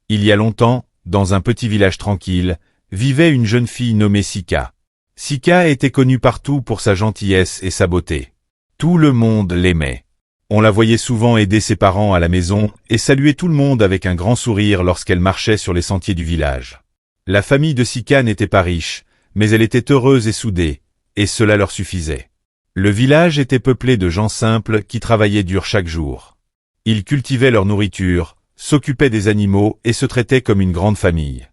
Il y a longtemps, dans un petit village tranquille, vivait une jeune fille nommée Sika. Sika était connue partout pour sa gentillesse et sa beauté. Tout le monde l'aimait. On la voyait souvent aider ses parents à la maison et saluer tout le monde avec un grand sourire lorsqu'elle marchait sur les sentiers du village. La famille de Sika n'était pas riche, mais elle était heureuse et soudée, et cela leur suffisait. Le village était peuplé de gens simples qui travaillaient dur chaque jour. Ils cultivaient leur nourriture, s'occupaient des animaux et se traitaient comme une grande famille.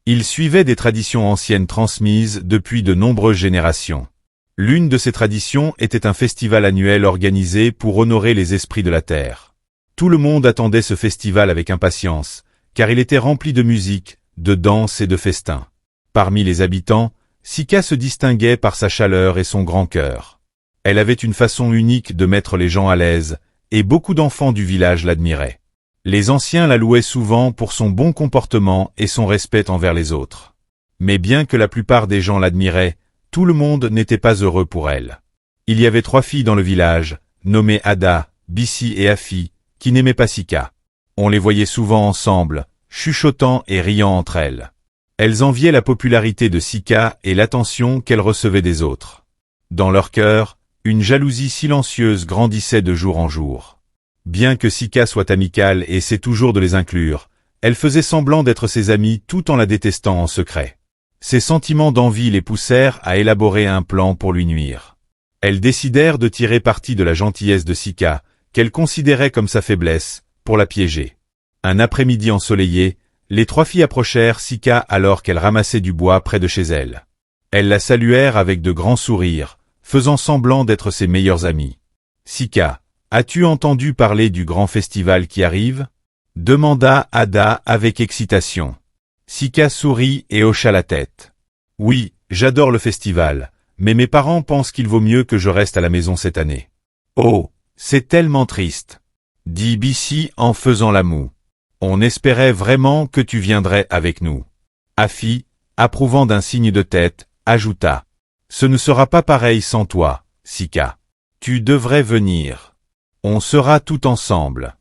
Ils suivaient des traditions anciennes transmises depuis de nombreuses générations. L'une de ces traditions était un festival annuel organisé pour honorer les esprits de la terre. Tout le monde attendait ce festival avec impatience, car il était rempli de musique, de danse et de festins. Parmi les habitants, Sika se distinguait par sa chaleur et son grand cœur. Elle avait une façon unique de mettre les gens à l'aise, et beaucoup d'enfants du village l'admiraient. Les anciens la louaient souvent pour son bon comportement et son respect envers les autres. Mais bien que la plupart des gens l'admiraient, tout le monde n'était pas heureux pour elle. Il y avait 3 filles dans le village, nommées Ada, Bissi et Afi, qui n'aimaient pas Sika. On les voyait souvent ensemble, chuchotant et riant entre elles. Elles enviaient la popularité de Sika et l'attention qu'elle recevait des autres. Dans leur cœur, une jalousie silencieuse grandissait de jour en jour. Bien que Sika soit amicale et essaie toujours de les inclure, elle faisait semblant d'être ses amies tout en la détestant en secret. Ses sentiments d'envie les poussèrent à élaborer un plan pour lui nuire. Elles décidèrent de tirer parti de la gentillesse de Sika, qu'elle considérait comme sa faiblesse, pour la piéger. Un après-midi ensoleillé, les 3 filles approchèrent Sika alors qu'elle ramassait du bois près de chez elle. Elles la saluèrent avec de grands sourires, faisant semblant d'être ses meilleures amies. « Sika, as-tu entendu parler du grand festival qui arrive ?» demanda Ada avec excitation. Sika sourit et hocha la tête. « Oui, j'adore le festival, mais mes parents pensent qu'il vaut mieux que je reste à la maison cette année. »« Oh, c'est tellement triste, » dit Bissi en faisant la moue. « On espérait vraiment que tu viendrais avec nous. » Afi, approuvant d'un signe de tête, ajouta. « Ce ne sera pas pareil sans toi, Sika. Tu devrais venir. On sera tout ensemble.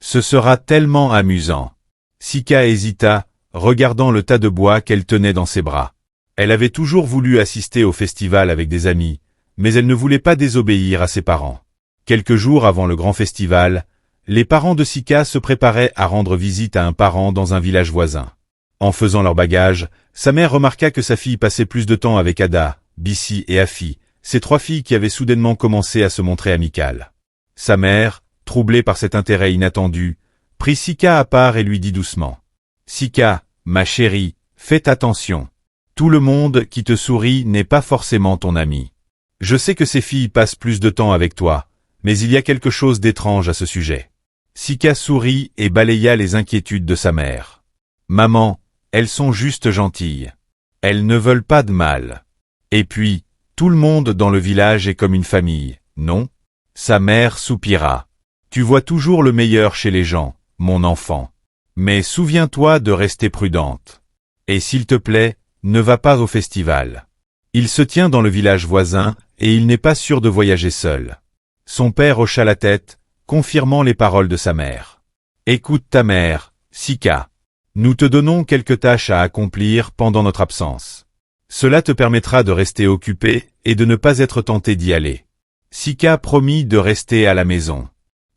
Ce sera tellement amusant. » Sika hésita, regardant le tas de bois qu'elle tenait dans ses bras. Elle avait toujours voulu assister au festival avec des amis, mais elle ne voulait pas désobéir à ses parents. Quelques jours avant le grand festival, les parents de Sika se préparaient à rendre visite à un parent dans un village voisin. En faisant leur bagage, sa mère remarqua que sa fille passait plus de temps avec Ada, Bissi et Afi, ces 3 filles qui avaient soudainement commencé à se montrer amicales. Sa mère, troublée par cet intérêt inattendu, prit Sika à part et lui dit doucement. « Sika, ma chérie, fais attention. Tout le monde qui te sourit n'est pas forcément ton ami. Je sais que ces filles passent plus de temps avec toi, mais il y a quelque chose d'étrange à ce sujet. » Sika sourit et balaya les inquiétudes de sa mère. « Maman, elles sont juste gentilles. Elles ne veulent pas de mal. Et puis, tout le monde dans le village est comme une famille, non ?» Sa mère soupira. « Tu vois toujours le meilleur chez les gens, mon enfant. Mais souviens-toi de rester prudente. Et s'il te plaît, ne va pas au festival. Il se tient dans le village voisin et il n'est pas sûr de voyager seul. » Son père hocha la tête, confirmant les paroles de sa mère. « Écoute ta mère, Sika. Nous te donnons quelques tâches à accomplir pendant notre absence. Cela te permettra de rester occupé et de ne pas être tenté d'y aller. » Sika promit de rester à la maison.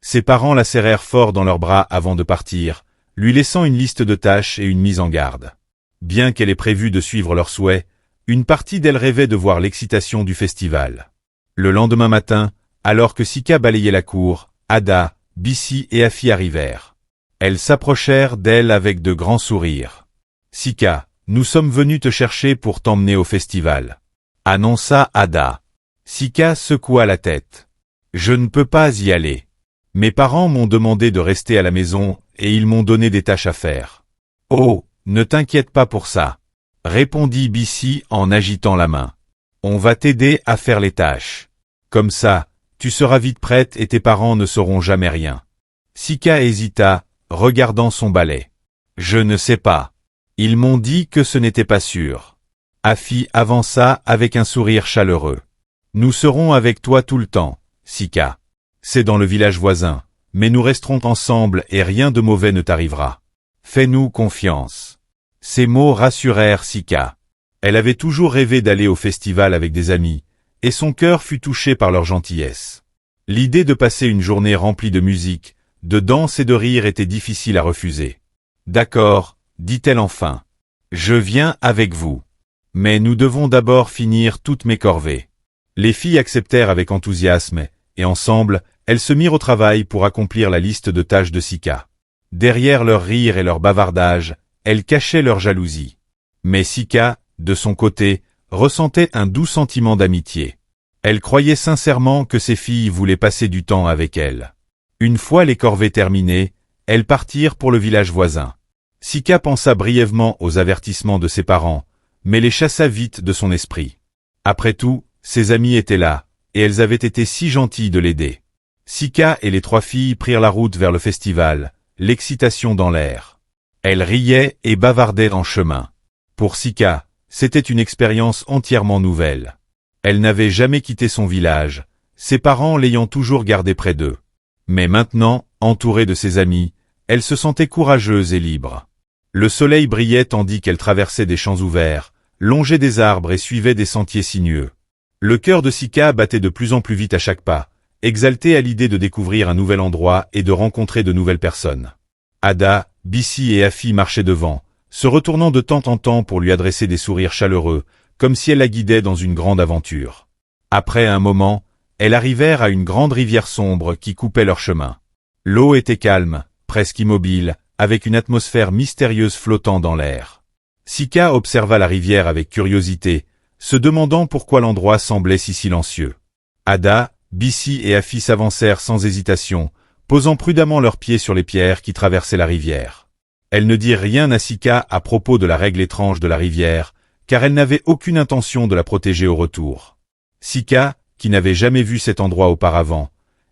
Ses parents la serrèrent fort dans leurs bras avant de partir, lui laissant une liste de tâches et une mise en garde. Bien qu'elle ait prévu de suivre leurs souhaits, une partie d'elle rêvait de voir l'excitation du festival. Le lendemain matin, alors que Sika balayait la cour, Ada, Bissi et Afi arrivèrent. Elles s'approchèrent d'elle avec de grands sourires. « Sika, nous sommes venus te chercher pour t'emmener au festival, » annonça Ada. Sika secoua la tête. « Je ne peux pas y aller. Mes parents m'ont demandé de rester à la maison et ils m'ont donné des tâches à faire. »« Oh, ne t'inquiète pas pour ça, » répondit Bissi en agitant la main. « On va t'aider à faire les tâches. Comme ça, tu seras vite prête et tes parents ne sauront jamais rien. » Sika hésita, regardant son balai. « Je ne sais pas. Ils m'ont dit que ce n'était pas sûr. » Afi avança avec un sourire chaleureux. « Nous serons avec toi tout le temps, Sika. C'est dans le village voisin, mais nous resterons ensemble et rien de mauvais ne t'arrivera. Fais-nous confiance. Ces mots rassurèrent Sika. Elle avait toujours rêvé d'aller au festival avec des amis, et son cœur fut touché par leur gentillesse. L'idée de passer une journée remplie de musique, de danse et de rire était difficile à refuser. D'accord, dit-elle enfin. Je viens avec vous. Mais nous devons d'abord finir toutes mes corvées. Les filles acceptèrent avec enthousiasme, et ensemble, elles se mirent au travail pour accomplir la liste de tâches de Sika. Derrière leur rire et leur bavardage, elles cachaient leur jalousie. Mais Sika, de son côté, ressentait un doux sentiment d'amitié. Elle croyait sincèrement que ses filles voulaient passer du temps avec elle. Une fois les corvées terminées, elles partirent pour le village voisin. Sika pensa brièvement aux avertissements de ses parents, mais les chassa vite de son esprit. Après tout, ses amies étaient là, et elles avaient été si gentilles de l'aider. Sika et les 3 filles prirent la route vers le festival, l'excitation dans l'air. Elles riaient et bavardaient en chemin. Pour Sika, c'était une expérience entièrement nouvelle. Elle n'avait jamais quitté son village, ses parents l'ayant toujours gardée près d'eux. Mais maintenant, entourée de ses amis, elle se sentait courageuse et libre. Le soleil brillait tandis qu'elle traversait des champs ouverts, longeait des arbres et suivait des sentiers sinueux. Le cœur de Sika battait de plus en plus vite à chaque pas, exaltée à l'idée de découvrir un nouvel endroit et de rencontrer de nouvelles personnes. Ada, Bissi et Afi marchaient devant, se retournant de temps en temps pour lui adresser des sourires chaleureux, comme si elle la guidait dans une grande aventure. Après un moment, elles arrivèrent à une grande rivière sombre qui coupait leur chemin. L'eau était calme, presque immobile, avec une atmosphère mystérieuse flottant dans l'air. Sika observa la rivière avec curiosité, se demandant pourquoi l'endroit semblait si silencieux. Ada, Bissi et Afi s'avancèrent sans hésitation, posant prudemment leurs pieds sur les pierres qui traversaient la rivière. Elles ne dirent rien à Sika à propos de la règle étrange de la rivière, car elles n'avaient aucune intention de la protéger au retour. Sika, qui n'avait jamais vu cet endroit auparavant,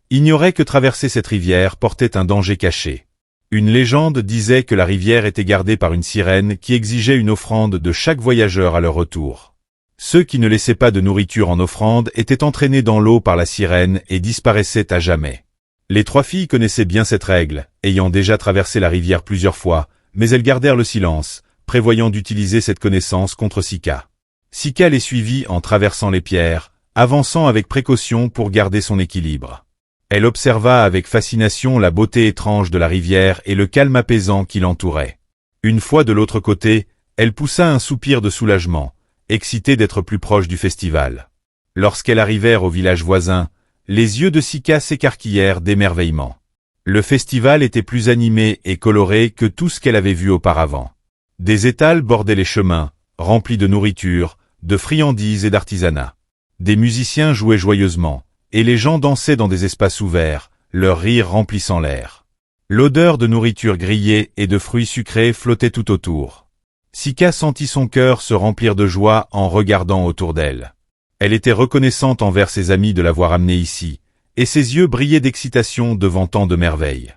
ignorait que traverser cette rivière portait un danger caché. Une légende disait que la rivière était gardée par une sirène qui exigeait une offrande de chaque voyageur à leur retour. Ceux qui ne laissaient pas de nourriture en offrande étaient entraînés dans l'eau par la sirène et disparaissaient à jamais. Les 3 filles connaissaient bien cette règle, ayant déjà traversé la rivière plusieurs fois, mais elles gardèrent le silence, prévoyant d'utiliser cette connaissance contre Sika. Sika les suivit en traversant les pierres, avançant avec précaution pour garder son équilibre. Elle observa avec fascination la beauté étrange de la rivière et le calme apaisant qui l'entourait. Une fois de l'autre côté, elle poussa un soupir de soulagement, excitée d'être plus proche du festival. Lorsqu'elles arrivèrent au village voisin, les yeux de Sika s'écarquillèrent d'émerveillement. Le festival était plus animé et coloré que tout ce qu'elle avait vu auparavant. Des étals bordaient les chemins, remplis de nourriture, de friandises et d'artisanat. Des musiciens jouaient joyeusement, et les gens dansaient dans des espaces ouverts, leur rire remplissant l'air. L'odeur de nourriture grillée et de fruits sucrés flottait tout autour. Sika sentit son cœur se remplir de joie en regardant autour d'elle. Elle était reconnaissante envers ses amis de l'avoir amenée ici, et ses yeux brillaient d'excitation devant tant de merveilles.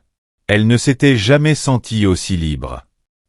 Elle ne s'était jamais sentie aussi libre.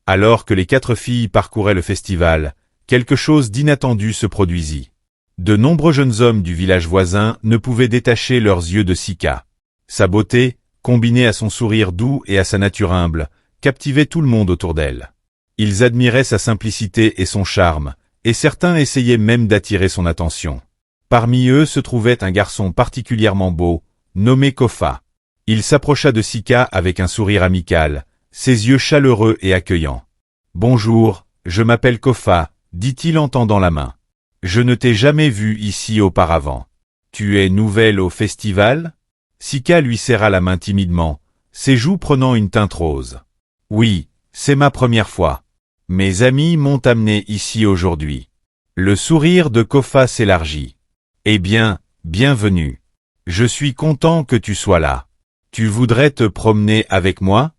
Alors que les 4 filles parcouraient le festival, quelque chose d'inattendu se produisit. De nombreux jeunes hommes du village voisin ne pouvaient détacher leurs yeux de Sika. Sa beauté, combinée à son sourire doux et à sa nature humble, captivait tout le monde autour d'elle. Ils admiraient sa simplicité et son charme, et certains essayaient même d'attirer son attention. Parmi eux se trouvait un garçon particulièrement beau, nommé Kofa. Il s'approcha de Sika avec un sourire amical, ses yeux chaleureux et accueillants. « Bonjour, je m'appelle Kofa », dit-il en tendant la main. « Je ne t'ai jamais vu ici auparavant. Tu es nouvelle au festival ?» Sika lui serra la main timidement, ses joues prenant une teinte rose. « Oui, c'est ma première fois. Mes amis m'ont amené ici aujourd'hui. » Le sourire de Kofa s'élargit. « Eh bien, bienvenue. Je suis content que tu sois là. Tu voudrais te promener avec moi ?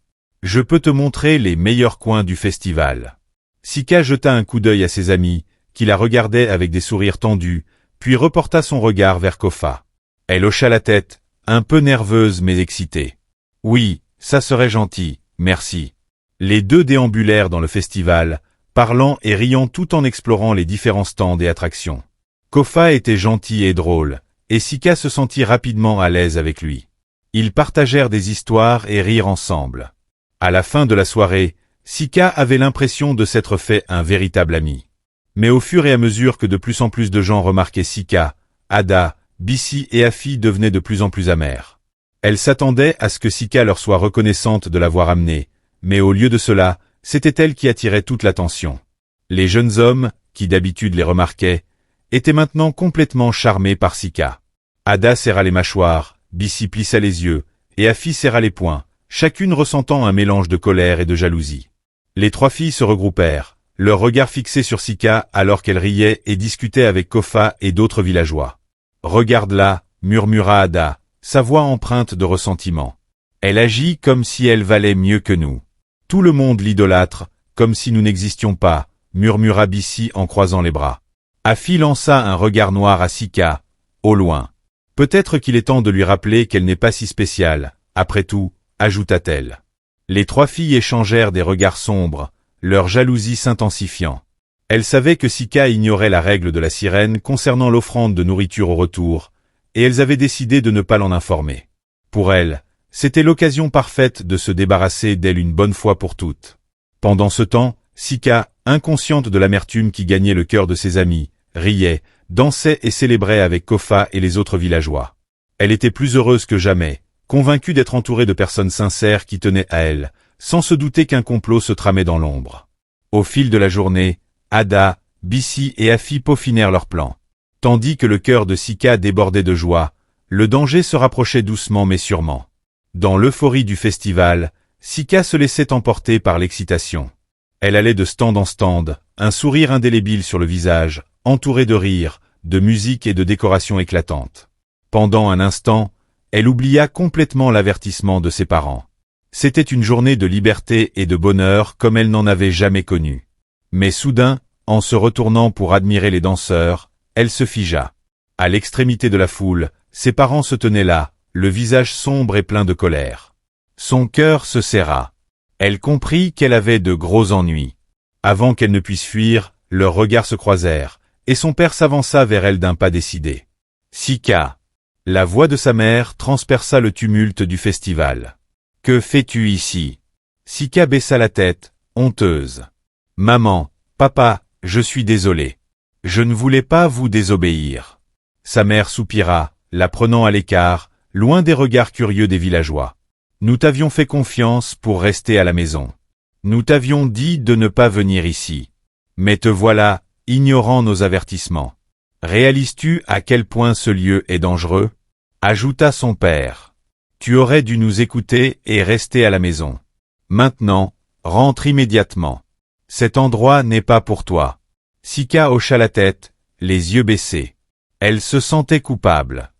Je peux te montrer les meilleurs coins du festival. » Sika jeta un coup d'œil à ses amis, qui la regardaient avec des sourires tendus, puis reporta son regard vers Kofa. Elle hocha la tête, un peu nerveuse mais excitée. « Oui, ça serait gentil, merci. » Les deux déambulèrent dans le festival, parlant et riant tout en explorant les différents stands et attractions. Kofa était gentil et drôle, et Sika se sentit rapidement à l'aise avec lui. Ils partagèrent des histoires et rirent ensemble. À la fin de la soirée, Sika avait l'impression de s'être fait un véritable ami. Mais au fur et à mesure que de plus en plus de gens remarquaient Sika, Ada, Bissi et Afi devenaient de plus en plus amères. Elles s'attendaient à ce que Sika leur soit reconnaissante de l'avoir amenée, mais au lieu de cela, c'était elle qui attirait toute l'attention. Les jeunes hommes, qui d'habitude les remarquaient, étaient maintenant complètement charmés par Sika. Ada serra les mâchoires, Bissi plissa les yeux, et Afi serra les poings, chacune ressentant un mélange de colère et de jalousie. Les trois filles se regroupèrent, leurs regards fixés sur Sika alors qu'elle riait et discutait avec Kofa et d'autres villageois. « Regarde-la » murmura Ada, sa voix empreinte de ressentiment. « Elle agit comme si elle valait mieux que nous. Tout le monde l'idolâtre, comme si nous n'existions pas » murmura Bissi en croisant les bras. Afi lança un regard noir à Sika, au loin. « Peut-être qu'il est temps de lui rappeler qu'elle n'est pas si spéciale, après tout, » ajouta-t-elle. Les trois filles échangèrent des regards sombres, leur jalousie s'intensifiant. Elles savaient que Sika ignorait la règle de la sirène concernant l'offrande de nourriture au retour, et elles avaient décidé de ne pas l'en informer. Pour elles, c'était l'occasion parfaite de se débarrasser d'elle une bonne fois pour toutes. Pendant ce temps, Sika, inconsciente de l'amertume qui gagnait le cœur de ses amis, riait, dansait et célébrait avec Kofa et les autres villageois. Elle était plus heureuse que jamais, convaincue d'être entourée de personnes sincères qui tenaient à elle, sans se douter qu'un complot se tramait dans l'ombre. Au fil de la journée, Ada, Bissi et Afi peaufinèrent leurs plans. Tandis que le cœur de Sika débordait de joie, le danger se rapprochait doucement mais sûrement. Dans l'euphorie du festival, Sika se laissait emporter par l'excitation. Elle allait de stand en stand, un sourire indélébile sur le visage, entourée de rires, de musique et de décorations éclatantes. Pendant un instant, elle oublia complètement l'avertissement de ses parents. C'était une journée de liberté et de bonheur comme elle n'en avait jamais connu. Mais soudain, en se retournant pour admirer les danseurs, elle se figea. À l'extrémité de la foule, ses parents se tenaient là, le visage sombre et plein de colère. Son cœur se serra. Elle comprit qu'elle avait de gros ennuis. Avant qu'elle ne puisse fuir, leurs regards se croisèrent, et son père s'avança vers elle d'un pas décidé. « Sika !» La voix de sa mère transperça le tumulte du festival. « Que fais-tu ici ?» Sika baissa la tête, honteuse. « Maman, papa, je suis désolée. Je ne voulais pas vous désobéir. » Sa mère soupira, la prenant à l'écart, loin des regards curieux des villageois. « Nous t'avions fait confiance pour rester à la maison. Nous t'avions dit de ne pas venir ici. Mais te voilà, ignorant nos avertissements. Réalises-tu à quel point ce lieu est dangereux ?» ajouta son père. « Tu aurais dû nous écouter et rester à la maison. Maintenant, rentre immédiatement. Cet endroit n'est pas pour toi. » Sika hocha la tête, les yeux baissés. Elle se sentait coupable.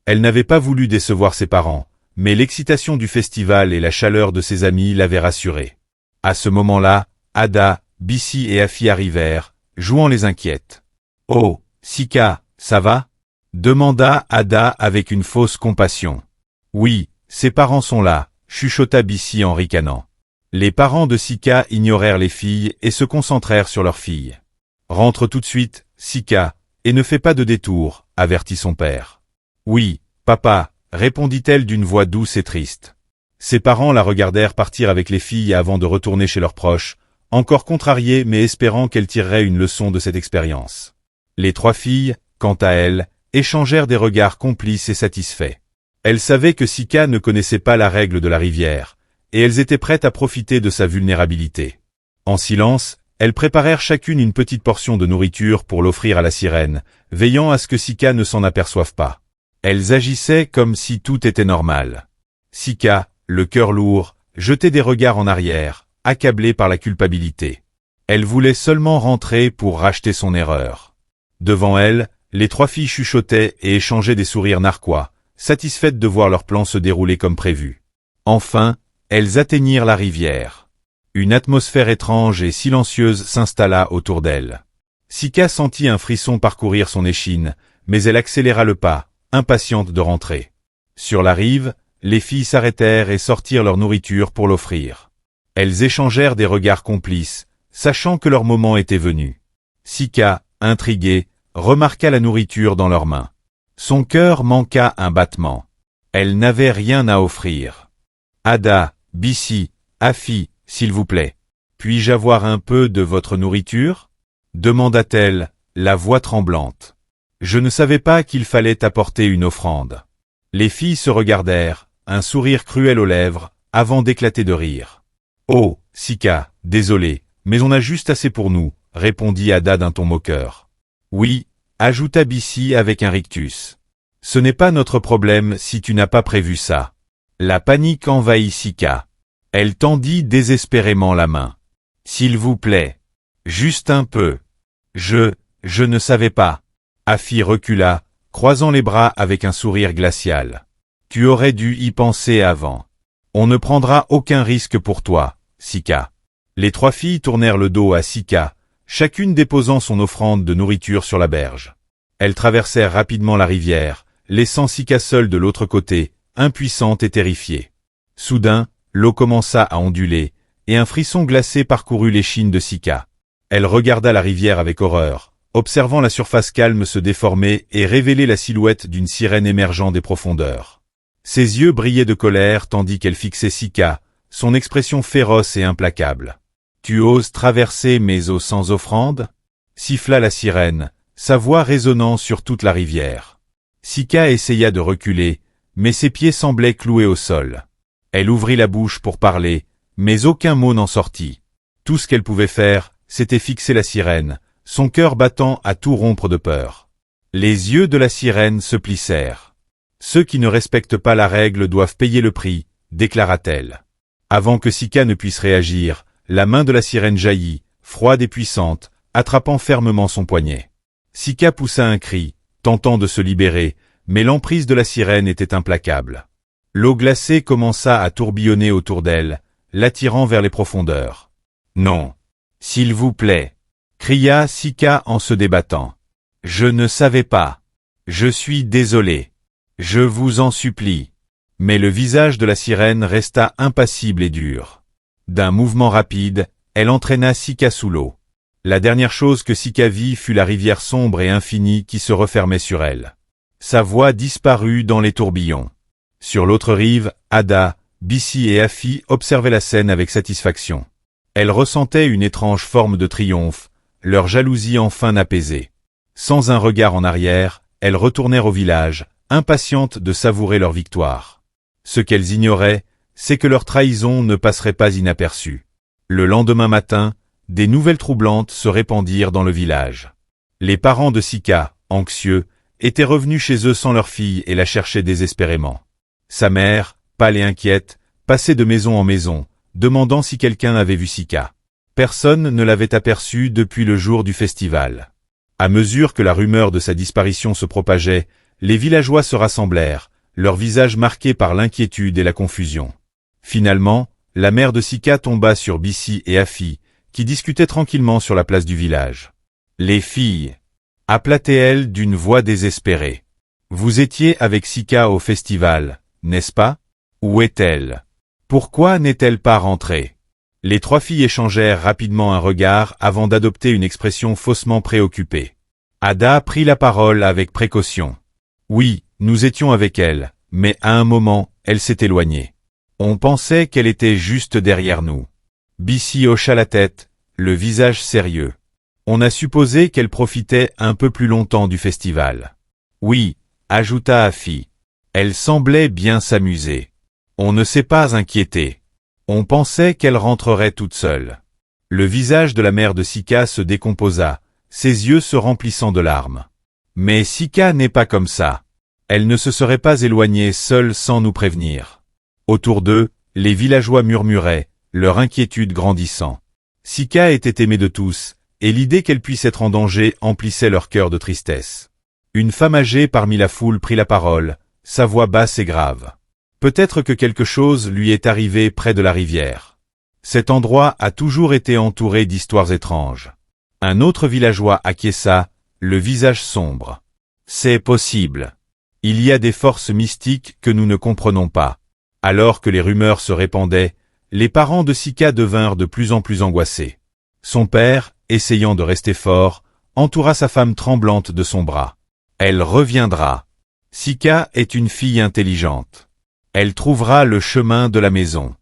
Elle n'avait pas voulu décevoir ses parents, mais l'excitation du festival et la chaleur de ses amis l'avaient rassurée. À ce moment-là, Ada, Bissi et Afi arrivèrent, jouant les inquiètes. « Oh, Sika, ça va ?» demanda Ada avec une fausse compassion. « Oui, ses parents sont là », chuchota Bissi en ricanant. Les parents de Sika ignorèrent les filles et se concentrèrent sur leur fille. « Rentre tout de suite, Sika, et ne fais pas de détour », avertit son père. « Oui, papa », répondit-elle d'une voix douce et triste. Ses parents la regardèrent partir avec les filles avant de retourner chez leurs proches, encore contrariés mais espérant qu'elle tirerait une leçon de cette expérience. Les trois filles, quant à elles, échangèrent des regards complices et satisfaits. Elles savaient que Sika ne connaissait pas la règle de la rivière, et elles étaient prêtes à profiter de sa vulnérabilité. En silence, elles préparèrent chacune une petite portion de nourriture pour l'offrir à la sirène, veillant à ce que Sika ne s'en aperçoive pas. Elles agissaient comme si tout était normal. Sika, le cœur lourd, jetait des regards en arrière, accablée par la culpabilité. Elle voulait seulement rentrer pour racheter son erreur. Devant elle, les trois filles chuchotaient et échangeaient des sourires narquois, satisfaites de voir leur plan se dérouler comme prévu. Enfin, elles atteignirent la rivière. Une atmosphère étrange et silencieuse s'installa autour d'elle. Sika sentit un frisson parcourir son échine, mais elle accéléra le pas, impatiente de rentrer. Sur la rive, les filles s'arrêtèrent et sortirent leur nourriture pour l'offrir. Elles échangèrent des regards complices, sachant que leur moment était venu. Sika, intriguée, remarqua la nourriture dans leurs mains. Son cœur manqua un battement. Elle n'avait rien à offrir. « Ada, Bissi, Afi, s'il vous plaît. » Puis-je avoir un peu de votre nourriture? Demanda-t-elle, la voix tremblante. Je ne savais pas qu'il fallait apporter une offrande. Les filles se regardèrent, un sourire cruel aux lèvres, avant d'éclater de rire. Oh, Sika, désolé, mais on a juste assez pour nous, répondit Ada d'un ton moqueur. Oui, ajouta Bissy avec un rictus. Ce n'est pas notre problème si tu n'as pas prévu ça. La panique envahit Sika. Elle tendit désespérément la main. S'il vous plaît. Juste un peu. Je ne savais pas. Afi recula, croisant les bras avec un sourire glacial. Tu aurais dû y penser avant. On ne prendra aucun risque pour toi, Sika. Les trois filles tournèrent le dos à Sika, chacune déposant son offrande de nourriture sur la berge. Elles traversèrent rapidement la rivière, laissant Sika seule de l'autre côté, impuissante et terrifiée. Soudain, l'eau commença à onduler, et un frisson glacé parcourut l'échine de Sika. Elle regarda la rivière avec horreur, observant la surface calme se déformer et révéler la silhouette d'une sirène émergeant des profondeurs. Ses yeux brillaient de colère tandis qu'elle fixait Sika, son expression féroce et implacable. « Tu oses traverser mes eaux sans offrande ?» siffla la sirène, sa voix résonnant sur toute la rivière. Sika essaya de reculer, mais ses pieds semblaient cloués au sol. Elle ouvrit la bouche pour parler, mais aucun mot n'en sortit. Tout ce qu'elle pouvait faire, c'était fixer la sirène, son cœur battant à tout rompre de peur. Les yeux de la sirène se plissèrent. « Ceux qui ne respectent pas la règle doivent payer le prix, déclara-t-elle. Avant que Sika ne puisse réagir, la main de la sirène jaillit, froide et puissante, attrapant fermement son poignet. Sika poussa un cri, tentant de se libérer, mais l'emprise de la sirène était implacable. L'eau glacée commença à tourbillonner autour d'elle, l'attirant vers les profondeurs. « Non. S'il vous plaît. » cria Sika en se débattant. « Je ne savais pas. Je suis désolé. Je vous en supplie. » Mais le visage de la sirène resta impassible et dur. D'un mouvement rapide, elle entraîna Sika sous l'eau. La dernière chose que Sika vit fut la rivière sombre et infinie qui se refermait sur elle. Sa voix disparut dans les tourbillons. Sur l'autre rive, Ada, Bissy et Afi observaient la scène avec satisfaction. Elles ressentaient une étrange forme de triomphe, leur jalousie enfin apaisée. Sans un regard en arrière, elles retournèrent au village, impatientes de savourer leur victoire. Ce qu'elles ignoraient, c'est que leur trahison ne passerait pas inaperçue. Le lendemain matin, des nouvelles troublantes se répandirent dans le village. Les parents de Sika, anxieux, étaient revenus chez eux sans leur fille et la cherchaient désespérément. Sa mère, pâle et inquiète, passait de maison en maison, demandant si quelqu'un avait vu Sika. Personne ne l'avait aperçue depuis le jour du festival. À mesure que la rumeur de sa disparition se propageait, les villageois se rassemblèrent, leurs visages marqués par l'inquiétude et la confusion. Finalement, la mère de Sika tomba sur Bissy et Afi, qui discutaient tranquillement sur la place du village. « Les filles » appela-t-elle d'une voix désespérée. « Vous étiez avec Sika au festival, n'est-ce pas? Où est-elle? Pourquoi n'est-elle pas rentrée ?» Les trois filles échangèrent rapidement un regard avant d'adopter une expression faussement préoccupée. Ada prit la parole avec précaution. « Oui, nous étions avec elle, mais à un moment, elle s'est éloignée. On pensait qu'elle était juste derrière nous. » Bissy hocha la tête, le visage sérieux. On a supposé qu'elle profitait un peu plus longtemps du festival. « Oui, » ajouta Afi. Elle semblait bien s'amuser. On ne s'est pas inquiété. On pensait qu'elle rentrerait toute seule. Le visage de la mère de Sika se décomposa, ses yeux se remplissant de larmes. Mais Sika n'est pas comme ça. Elle ne se serait pas éloignée seule sans nous prévenir. Autour d'eux, les villageois murmuraient, leur inquiétude grandissant. Sika était aimée de tous, et l'idée qu'elle puisse être en danger emplissait leur cœur de tristesse. Une femme âgée parmi la foule prit la parole, sa voix basse et grave. Peut-être que quelque chose lui est arrivé près de la rivière. Cet endroit a toujours été entouré d'histoires étranges. Un autre villageois acquiesça, le visage sombre. C'est possible. Il y a des forces mystiques que nous ne comprenons pas. Alors que les rumeurs se répandaient, les parents de Sika devinrent de plus en plus angoissés. Son père, essayant de rester fort, entoura sa femme tremblante de son bras. Elle reviendra. Sika est une fille intelligente. Elle trouvera le chemin de la maison.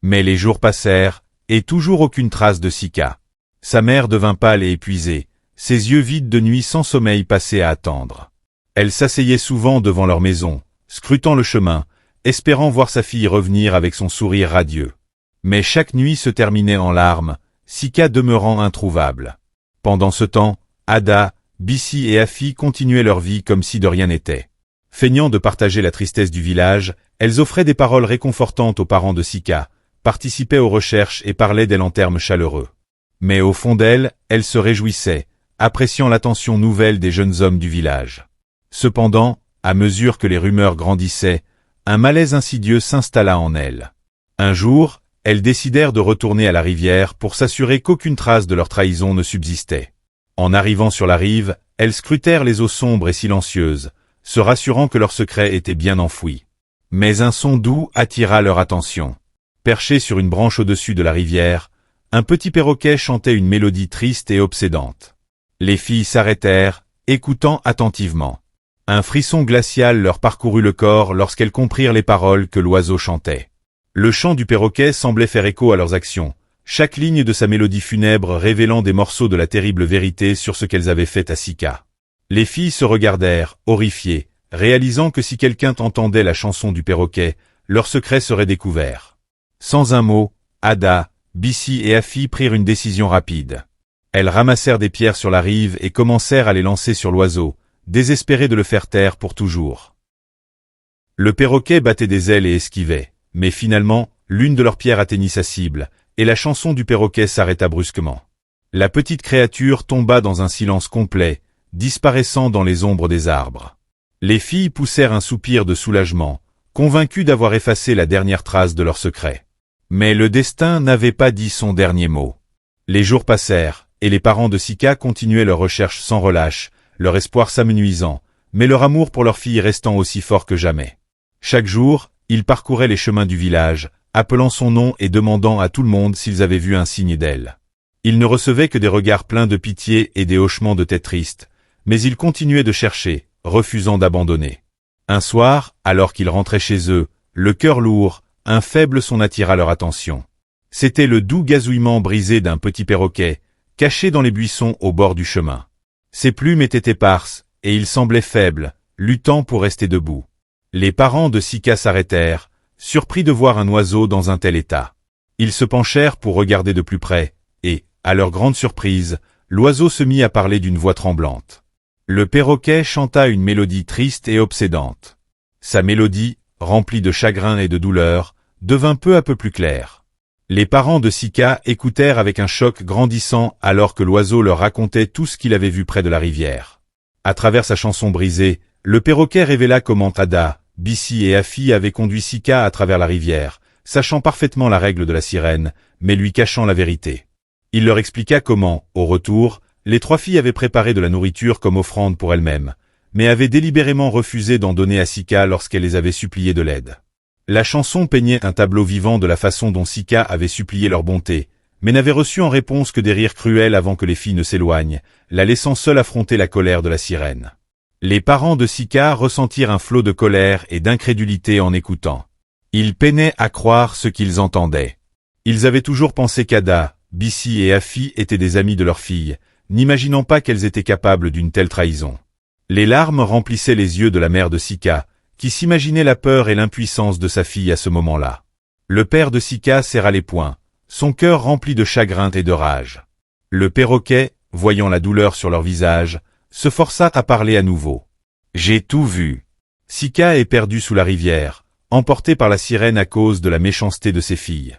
Mais les jours passèrent, Et toujours aucune trace de Sika. Sa mère devint pâle et épuisée, ses yeux vides de nuit sans sommeil passaient à attendre. Elle s'asseyait souvent devant leur maison, scrutant le chemin, espérant voir sa fille revenir avec son sourire radieux. Mais chaque nuit se terminait en larmes, Sika demeurant introuvable. Pendant ce temps, Ada, Bissi et Afi continuaient leur vie comme si de rien n'était. Feignant de partager la tristesse du village, elles offraient des paroles réconfortantes aux parents de Sika, participaient aux recherches et parlaient d'elle en termes chaleureux. Mais au fond d'elles, elles se réjouissaient, appréciant l'attention nouvelle des jeunes hommes du village. Cependant, à mesure que les rumeurs grandissaient, un malaise insidieux s'installa en elles. Un jour, elles décidèrent de retourner à la rivière pour s'assurer qu'aucune trace de leur trahison ne subsistait. En arrivant sur la rive, elles scrutèrent les eaux sombres et silencieuses, se rassurant que leur secret était bien enfoui. Mais un son doux attira leur attention. Perché sur une branche au-dessus de la rivière, un petit perroquet chantait une mélodie triste et obsédante. Les filles s'arrêtèrent, écoutant attentivement. Un frisson glacial leur parcourut le corps lorsqu'elles comprirent les paroles que l'oiseau chantait. Le chant du perroquet semblait faire écho à leurs actions, chaque ligne de sa mélodie funèbre révélant des morceaux de la terrible vérité sur ce qu'elles avaient fait à Sika. Les filles se regardèrent, horrifiées, réalisant que si quelqu'un entendait la chanson du perroquet, leur secret serait découvert. Sans un mot, Ada, Bissi et Afi prirent une décision rapide. Elles ramassèrent des pierres sur la rive et commencèrent à les lancer sur l'oiseau, désespérées de le faire taire pour toujours. Le perroquet battait des ailes et esquivait, mais finalement, l'une de leurs pierres atteignit sa cible, et la chanson du perroquet s'arrêta brusquement. La petite créature tomba dans un silence complet, disparaissant dans les ombres des arbres. Les filles poussèrent un soupir de soulagement, convaincues d'avoir effacé la dernière trace de leur secret. Mais le destin n'avait pas dit son dernier mot. Les jours passèrent, et les parents de Sika continuaient leurs recherches sans relâche, leur espoir s'amenuisant, mais leur amour pour leur fille restant aussi fort que jamais. Chaque jour, ils parcouraient les chemins du village, appelant son nom et demandant à tout le monde s'ils avaient vu un signe d'elle. Ils ne recevaient que des regards pleins de pitié et des hochements de tête tristes, mais ils continuaient de chercher, refusant d'abandonner. Un soir, alors qu'ils rentraient chez eux, le cœur lourd, un faible son attira leur attention. C'était le doux gazouillement brisé d'un petit perroquet, caché dans les buissons au bord du chemin. Ses plumes étaient éparses, et il semblait faible, luttant pour rester debout. Les parents de Sika s'arrêtèrent, surpris de voir un oiseau dans un tel état. Ils se penchèrent pour regarder de plus près, et, à leur grande surprise, l'oiseau se mit à parler d'une voix tremblante. Le perroquet chanta une mélodie triste et obsédante. Sa mélodie, remplie de chagrin et de douleur, devint peu à peu plus claire. Les parents de Sika écoutèrent avec un choc grandissant alors que l'oiseau leur racontait tout ce qu'il avait vu près de la rivière. À travers sa chanson brisée, le perroquet révéla comment Ada, Bissi et Afi avaient conduit Sika à travers la rivière, sachant parfaitement la règle de la sirène, mais lui cachant la vérité. Il leur expliqua comment, au retour, les trois filles avaient préparé de la nourriture comme offrande pour elles-mêmes, mais avaient délibérément refusé d'en donner à Sika lorsqu'elle les avait suppliées de l'aide. La chanson peignait un tableau vivant de la façon dont Sika avait supplié leur bonté, mais n'avait reçu en réponse que des rires cruels avant que les filles ne s'éloignent, la laissant seule affronter la colère de la sirène. Les parents de Sika ressentirent un flot de colère et d'incrédulité en écoutant. Ils peinaient à croire ce qu'ils entendaient. Ils avaient toujours pensé qu'Ada, Bissi et Afi étaient des amis de leur fille, n'imaginant pas qu'elles étaient capables d'une telle trahison. Les larmes remplissaient les yeux de la mère de Sika, qui s'imaginait la peur et l'impuissance de sa fille à ce moment-là. Le père de Sika serra les poings, son cœur rempli de chagrin et de rage. Le perroquet, voyant la douleur sur leur visage, se força à parler à nouveau. « J'ai tout vu. Sika est perdue sous la rivière, emportée par la sirène à cause de la méchanceté de ses filles.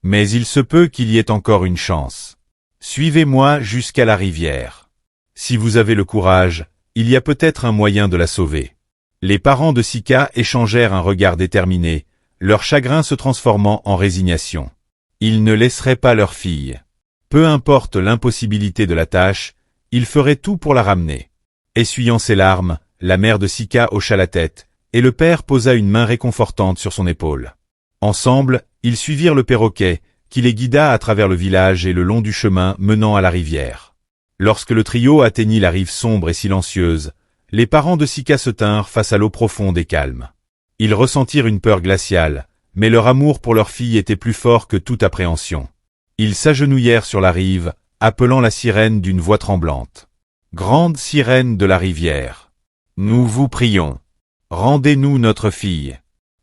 Mais il se peut qu'il y ait encore une chance. Suivez-moi jusqu'à la rivière. Si vous avez le courage, il y a peut-être un moyen de la sauver. » Les parents de Sika échangèrent un regard déterminé, leur chagrin se transformant en résignation. Ils ne laisseraient pas leur fille. Peu importe l'impossibilité de la tâche, ils feraient tout pour la ramener. Essuyant ses larmes, la mère de Sika hocha la tête, et le père posa une main réconfortante sur son épaule. Ensemble, ils suivirent le perroquet, qui les guida à travers le village et le long du chemin menant à la rivière. Lorsque le trio atteignit la rive sombre et silencieuse, les parents de Sika se tinrent face à l'eau profonde et calme. Ils ressentirent une peur glaciale, mais leur amour pour leur fille était plus fort que toute appréhension. Ils s'agenouillèrent sur la rive, appelant la sirène d'une voix tremblante. Grande sirène de la rivière, nous vous prions. Rendez-nous notre fille.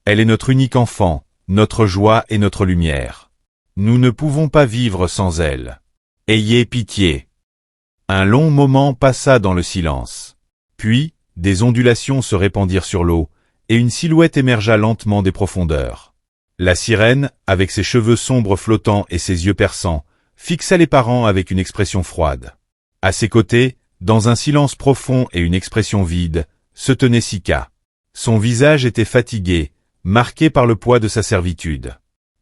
Elle est notre unique enfant, notre joie et notre lumière. Nous ne pouvons pas vivre sans elle. Ayez pitié. Un long moment passa dans le silence. Puis, des ondulations se répandirent sur l'eau, et une silhouette émergea lentement des profondeurs. La sirène, avec ses cheveux sombres flottants et ses yeux perçants, fixa les parents avec une expression froide. À ses côtés, dans un silence profond et une expression vide, se tenait Sika. Son visage était fatigué, marqué par le poids de sa servitude.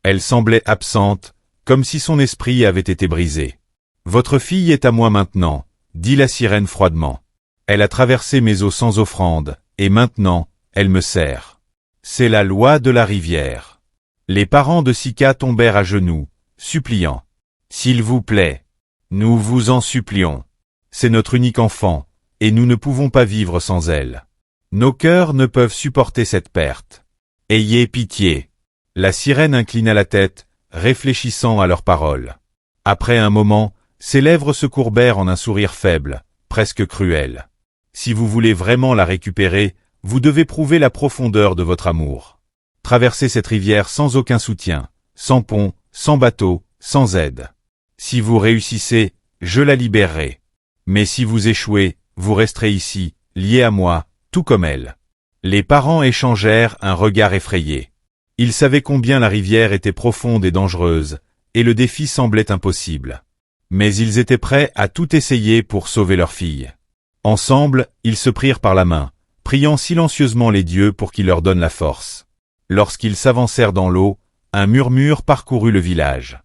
Elle semblait absente, comme si son esprit avait été brisé. « Votre fille est à moi maintenant, » dit la sirène froidement. « Elle a traversé mes eaux sans offrande, et maintenant, elle me sert. C'est la loi de la rivière. » Les parents de Sika tombèrent à genoux, suppliant. « S'il vous plaît, nous vous en supplions. C'est notre unique enfant, et nous ne pouvons pas vivre sans elle. Nos cœurs ne peuvent supporter cette perte. Ayez pitié. » La sirène inclina la tête, réfléchissant à leurs paroles. Après un moment, ses lèvres se courbèrent en un sourire faible, presque cruel. « Si vous voulez vraiment la récupérer, vous devez prouver la profondeur de votre amour. Traversez cette rivière sans aucun soutien, sans pont, sans bateau, sans aide. Si vous réussissez, je la libérerai. Mais si vous échouez, vous resterez ici, lié à moi, tout comme elle. » Les parents échangèrent un regard effrayé. Ils savaient combien la rivière était profonde et dangereuse, et le défi semblait impossible. Mais ils étaient prêts à tout essayer pour sauver leur fille. Ensemble, ils se prirent par la main, priant silencieusement les dieux pour qu'ils leur donnent la force. Lorsqu'ils s'avancèrent dans l'eau, un murmure parcourut le village.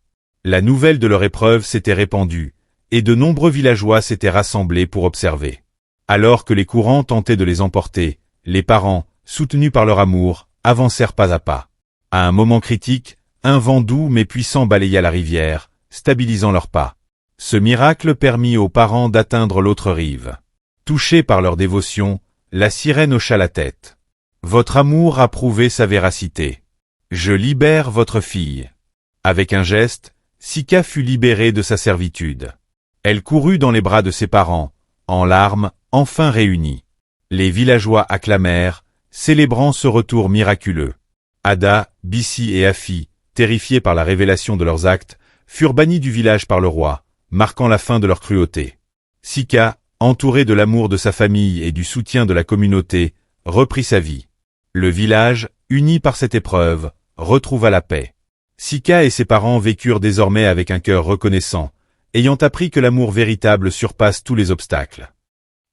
La nouvelle de leur épreuve s'était répandue, et de nombreux villageois s'étaient rassemblés pour observer. Alors que les courants tentaient de les emporter, les parents, soutenus par leur amour, avancèrent pas à pas. À un moment critique, un vent doux mais puissant balaya la rivière, stabilisant leurs pas. Ce miracle permit aux parents d'atteindre l'autre rive. Touchée par leur dévotion, la sirène hocha la tête. « Votre amour a prouvé sa véracité. Je libère votre fille. » Avec un geste, Sika fut libérée de sa servitude. Elle courut dans les bras de ses parents, en larmes, enfin réunis. Les villageois acclamèrent, célébrant ce retour miraculeux. Ada, Bissi et Afi, terrifiés par la révélation de leurs actes, furent bannis du village par le roi, marquant la fin de leur cruauté. Sika, entouré de l'amour de sa famille et du soutien de la communauté, reprit sa vie. Le village, uni par cette épreuve, retrouva la paix. Sika et ses parents vécurent désormais avec un cœur reconnaissant, ayant appris que l'amour véritable surpasse tous les obstacles.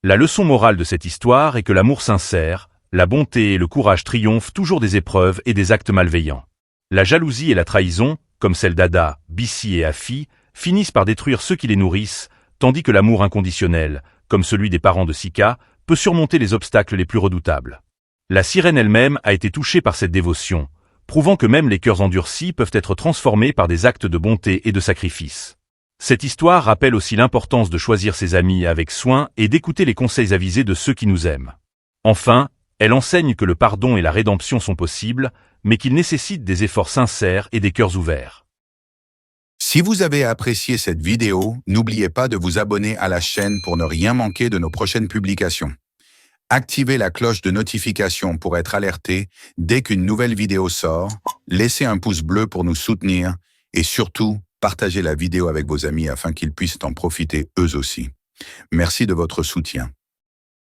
La leçon morale de cette histoire est que l'amour sincère, la bonté et le courage triomphent toujours des épreuves et des actes malveillants. La jalousie et la trahison, comme celle d'Ada, Bissi et Afi, finissent par détruire ceux qui les nourrissent, tandis que l'amour inconditionnel, comme celui des parents de Sika, peut surmonter les obstacles les plus redoutables. La sirène elle-même a été touchée par cette dévotion, prouvant que même les cœurs endurcis peuvent être transformés par des actes de bonté et de sacrifice. Cette histoire rappelle aussi l'importance de choisir ses amis avec soin et d'écouter les conseils avisés de ceux qui nous aiment. Enfin, elle enseigne que le pardon et la rédemption sont possibles, mais qu'ils nécessitent des efforts sincères et des cœurs ouverts. Si vous avez apprécié cette vidéo, n'oubliez pas de vous abonner à la chaîne pour ne rien manquer de nos prochaines publications. Activez la cloche de notification pour être alerté dès qu'une nouvelle vidéo sort, laissez un pouce bleu pour nous soutenir et surtout, partagez la vidéo avec vos amis afin qu'ils puissent en profiter eux aussi. Merci de votre soutien.